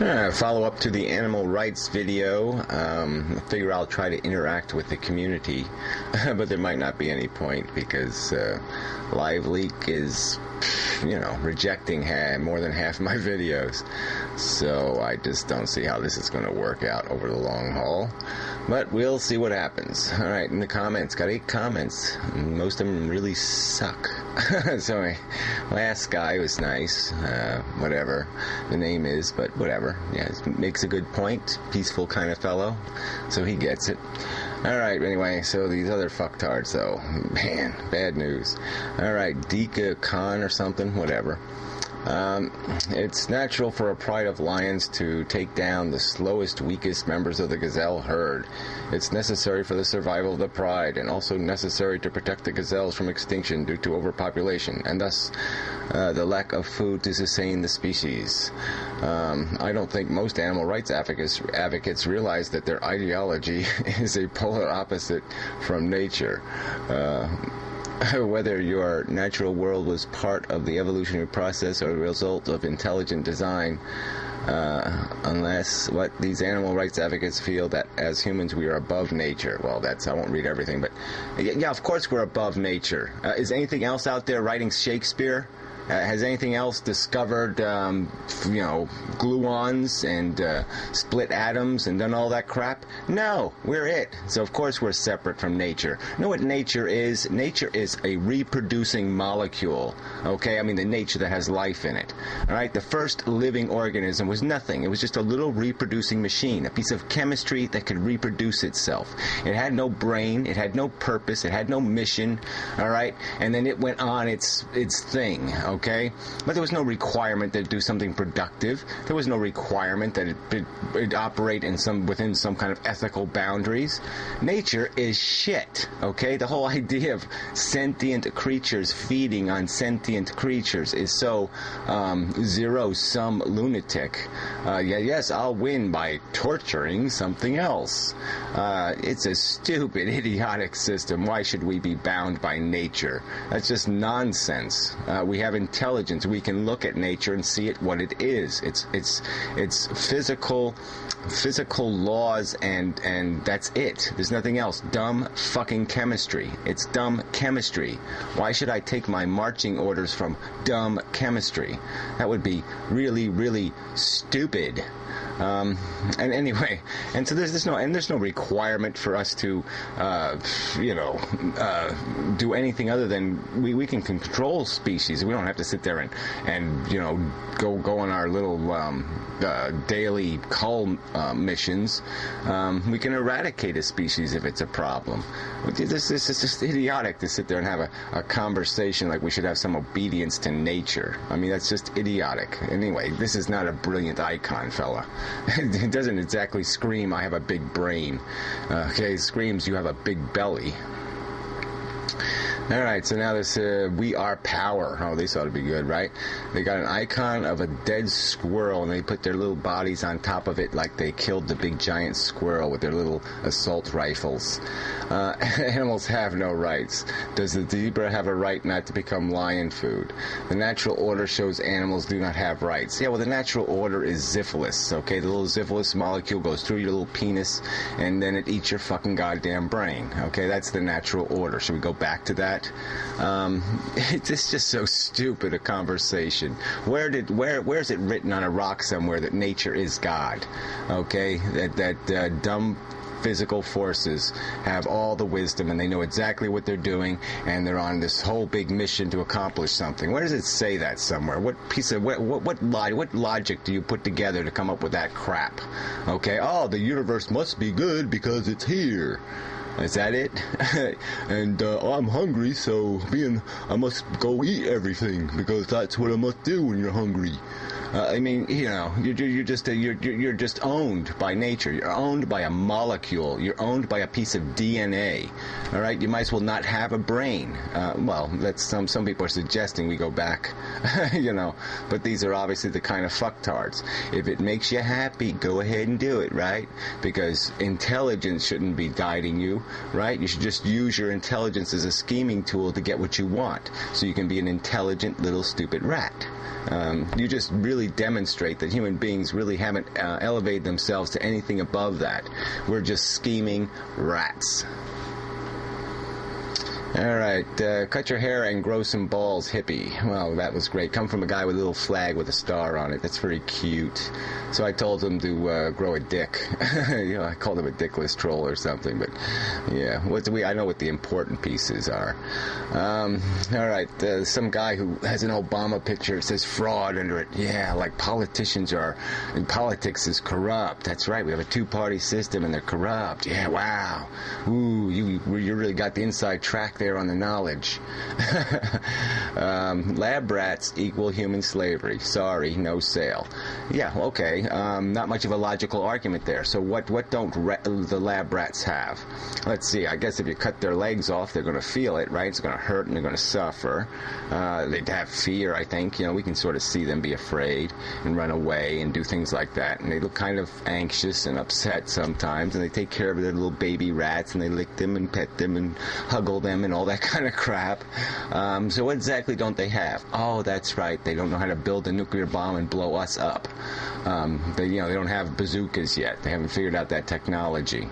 Follow up to the animal rights video. I figure I'll try to interact with the community, but there might not be any point because LiveLeak is, rejecting more than half my videos. So I just don't see how this is going to work out over the long haul. But we'll see what happens. All right, in the comments, got 8 comments. Most of them really suck. So my last guy was nice. Whatever the name is, but whatever. Yeah, makes a good point. Peaceful kind of fellow. So he gets it. Alright, anyway, so these other fucktards, though. Man, bad news. Alright, Dika Khan or something, whatever. It's natural for a pride of lions to take down the slowest, weakest members of the gazelle herd. It's necessary for the survival of the pride, and also necessary to protect the gazelles from extinction due to overpopulation, and thus the lack of food to sustain the species. I don't think most animal rights advocates realize that their ideology is a polar opposite from nature. Whether your natural world was part of the evolutionary process or a result of intelligent design, unless what these animal rights advocates feel that as humans we are above nature. Well, I won't read everything, but yeah, of course we're above nature. Is anything else out there writing Shakespeare? Has anything else discovered, gluons and split atoms and done all that crap? No, we're it. So of course we're separate from nature. You know what nature is? Nature is a reproducing molecule. Okay, I mean the nature that has life in it. All right, the first living organism was nothing. It was just a little reproducing machine, a piece of chemistry that could reproduce itself. It had no brain. It had no purpose. It had no mission. All right, and then it went on its thing. Okay, but there was no requirement that it do something productive. There was no requirement that it operate within some kind of ethical boundaries. Nature is shit. Okay, the whole idea of sentient creatures feeding on sentient creatures is so zero-sum lunatic. Yes, I'll win by torturing something else. It's a stupid, idiotic system. Why should we be bound by nature? That's just nonsense. We have intelligence. We can look at nature and see it what it is. It's physical laws, and that's it. There's nothing else. Dumb fucking chemistry. It's dumb chemistry. Why should I take my marching orders from dumb chemistry? That would be really, really stupid. And anyway, and so there's no requirement for us to, do anything other than we can control species. We don't have to sit there and go on our little daily cull missions. We can eradicate a species if it's a problem. This is just idiotic to sit there and have a conversation like we should have some obedience to nature. I mean, that's just idiotic. Anyway, this is not a brilliant icon, fella. It doesn't exactly scream, I have a big brain. Okay, it screams, you have a big belly. Alright, so now this We Are Power. Oh, this ought to be good, right? They got an icon of a dead squirrel, and they put their little bodies on top of it like they killed the big giant squirrel with their little assault rifles. Animals have no rights. Does the zebra have a right not to become lion food? The natural order shows animals do not have rights. Yeah, well, the natural order is syphilis, okay? The little syphilis molecule goes through your little penis, and then it eats your fucking goddamn brain, okay? That's the natural order. Should we go back to that? It's just so stupid a conversation. Where's it written on a rock somewhere that nature is God? Okay, that dumb physical forces have all the wisdom and they know exactly what they're doing, and they're on this whole big mission to accomplish something. Where does it say that somewhere? What logic do you put together to come up with that crap? Okay, the universe must be good because it's here. Is that it? And I'm hungry, so I must go eat everything because that's what I must do when you're hungry. I mean, you're just owned by nature. You're owned by a molecule. You're owned by a piece of DNA. All right, you might as well not have a brain. Well, that's some people are suggesting we go back, But these are obviously the kind of fucktards. If it makes you happy, go ahead and do it, right? Because intelligence shouldn't be guiding you, right? You should just use your intelligence as a scheming tool to get what you want, so you can be an intelligent little stupid rat. You just really demonstrate that human beings really haven't elevated themselves to anything above that. We're just scheming rats. All right, cut your hair and grow some balls, hippie. Well, that was great. Come from a guy with a little flag with a star on it. That's very cute. So I told him to grow a dick. I called him a dickless troll or something, but yeah, I know what the important pieces are. All right, some guy who has an Obama picture says fraud under it. Yeah, like politicians are, and politics is corrupt. That's right, we have a two-party system and they're corrupt. Yeah, wow. Ooh, you really got the inside track there on the knowledge. Lab rats equal human slavery. Sorry, no sale. Yeah, okay. Not much of a logical argument there. So what don't the lab rats have? Let's see. I guess if you cut their legs off, they're going to feel it, right? It's going to hurt and they're going to suffer. They'd have fear, I think. We can sort of see them be afraid and run away and do things like that. And they look kind of anxious and upset sometimes. And they take care of their little baby rats and they lick them and pet them and huggle them and all that kind of crap. So what exactly don't they have? Oh, that's right. They don't know how to build a nuclear bomb and blow us up. They don't have bazookas yet. They haven't figured out that technology.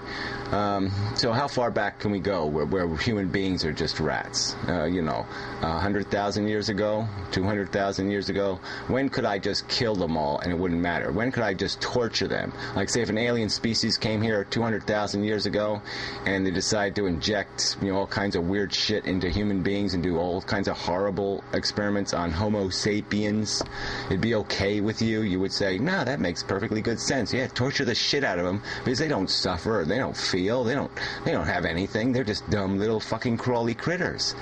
So how far back can we go where human beings are just rats? 100,000 years ago, 200,000 years ago? When could I just kill them all and it wouldn't matter? When could I just torture them? Like, say, if an alien species came here 200,000 years ago and they decide to inject, all kinds of weird shit into human beings and do all kinds of horrible experiments on Homo sapiens, it'd be okay with you? You would say, no, that makes perfectly good sense. Yeah, torture the shit out of them because they don't suffer, they don't feel, they don't have anything. They're just dumb little fucking crawly critters.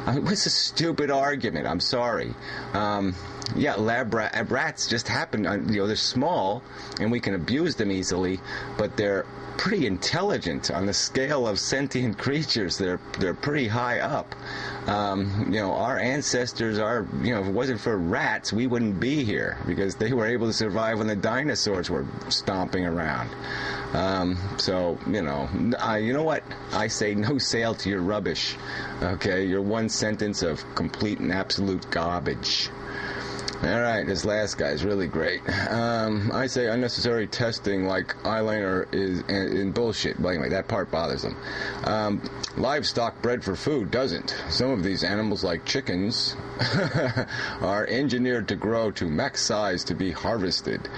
What's a stupid argument? I'm sorry. Yeah, lab rats just happen. They're small and we can abuse them easily, but they're pretty intelligent on the scale of sentient creatures. They're pretty high up. Our ancestors are, if it wasn't for rats, we wouldn't be here because they were able to survive when the dinosaurs were stomping around. You know what? I say no sale to your rubbish. Okay, your one sentence of complete and absolute garbage. All right, this last guy is really great. I say unnecessary testing like eyeliner is in bullshit. But anyway, that part bothers them. Livestock bred for food doesn't. Some of these animals, like chickens, are engineered to grow to max size to be harvested.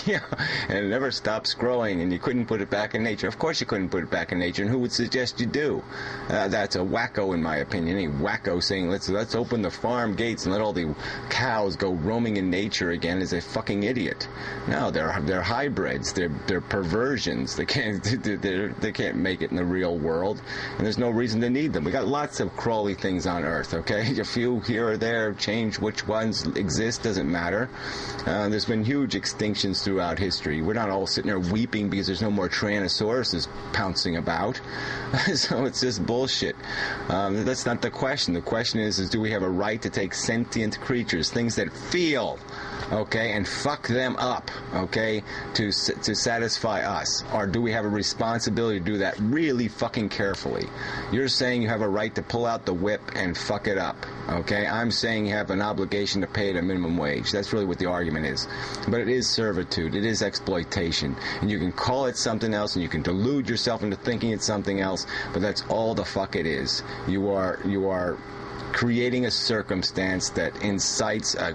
Yeah, and it never stops growing, and you couldn't put it back in nature. Of course you couldn't put it back in nature, and who would suggest you do? That's a wacko, in my opinion. Any wacko saying, let's open the farm gates and let all the cows go roaming in nature again is a fucking idiot. No, they're hybrids. They're perversions. They can't make it in the real world, and there's no reason to need them. We got lots of crawly things on Earth. Okay, a few here or there, change which ones exist doesn't matter. There's been huge extinctions throughout history. We're not all sitting there weeping because there's no more Tyrannosauruses pouncing about. So it's just bullshit. That's not the question. The question is do we have a right to take sentient creatures, things that feel, okay, and fuck them up, okay, to satisfy us? Or do we have a responsibility to do that really fucking carefully? You're saying you have a right to pull out the whip and fuck it up, okay? I'm saying you have an obligation to pay it a minimum wage. That's really what the argument is. But it is servitude. It is exploitation. And you can call it something else, and you can delude yourself into thinking it's something else, but that's all the fuck it is. You are creating a circumstance that incites a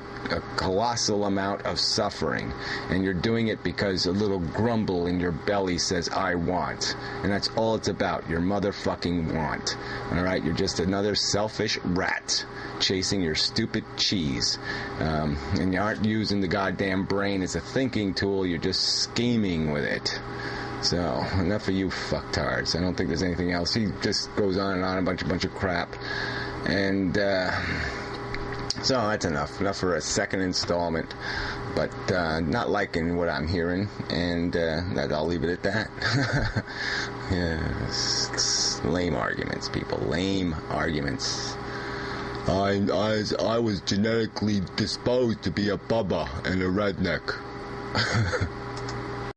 colossal amount of suffering, and you're doing it because a little grumble in your belly says, I want. And that's all it's about, your motherfucking want. Alright, you're just another selfish rat chasing your stupid cheese. And you aren't using the goddamn brain as a thinking tool, you're just scheming with it. So, enough of you fucktards. I don't think there's anything else. He just goes on and on, a bunch of crap. And so that's enough for a second installment, but not liking what I'm hearing, and I'll leave it at that. Yes, lame arguments, people, lame arguments. I was genetically disposed to be a bubba and a redneck.